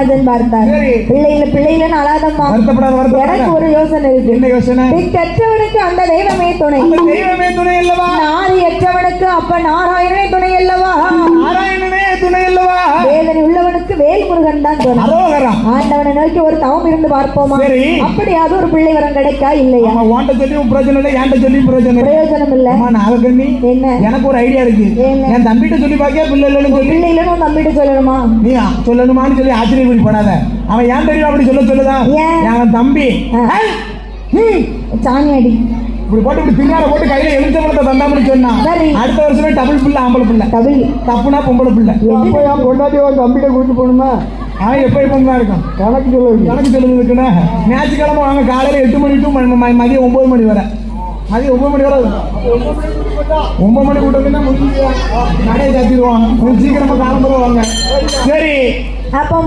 மகாராஜன் பார்த்தார். பிள்ளையில அழாதம்மா, எனக்கு ஒரு யோசனை இருக்கு. என்ன யோசனை? திக்கற்றவனுக்கு அந்த தெய்வமே துணை, தெய்வமே துணை அல்லவா? நாரியற்றவனுக்கு அப்ப நாராயணனே துணை அல்லவா? நாராயணனே துணை அல்லவா? வேதனை உள்ளவனுக்கு வேல் முருகன் தான் துணை. ஆண்டவனை நோக்கி ஒரு தவம் இருந்து பார்ப்போமா? அப்படியாவது ஒரு பிள்ளை வரம் கிடைக்கா இல்லையா? உன்கிட்ட சொல்லி பிரயோஜனம் இல்லை, என்கிட்ட சொல்லி பிரயோஜனம் இல்ல. என்ன, எனக்கு ஒரு ஐடியா இருக்கு. என் தம்பிட்ட சொல்லி பாக்கியா, பிள்ளை இல்லைன்னு சொல்லி. பிள்ளை இல்லைன்னு உன் தம்பிட்ட சொல்லணுமா? நீ சொல்லணுமான்னு சொல்லி ஆச்சரியப்படாத. அவன் ஏன் தெரியும் அப்படி சொல்லுதா? என் தம்பி சாமி அடி இப்படி போட்டு இப்படி பின்னால போட்டு கையில எலுமிச்சம்பழத்தை தந்தாமனு சொன்னா, அடுத்த வருஷமே டபுள் பிள்ளை, ஆம்பளை பிள்ளை. தப்புனா பொம்பளை பிள்ளை. கொண்டாடி ஒரு தம்பிட்ட கூட்டு போகணுமா? அவன் எப்ப தான் இருக்கான். கணக்கு சொல்லுதுக்குன்னா ஞாயிற்றுக்கிழமை வாங்க, காலையில 8 மணி டு மதியம் 9 மணி வரை. மதியம் 9 மணி வரை 9 மணி கூட்டம்னா முடிஞ்சு நடைய சாத்திடுவாங்க. சீக்கிரமா காலம்புற வாங்க. சரி, அப்போ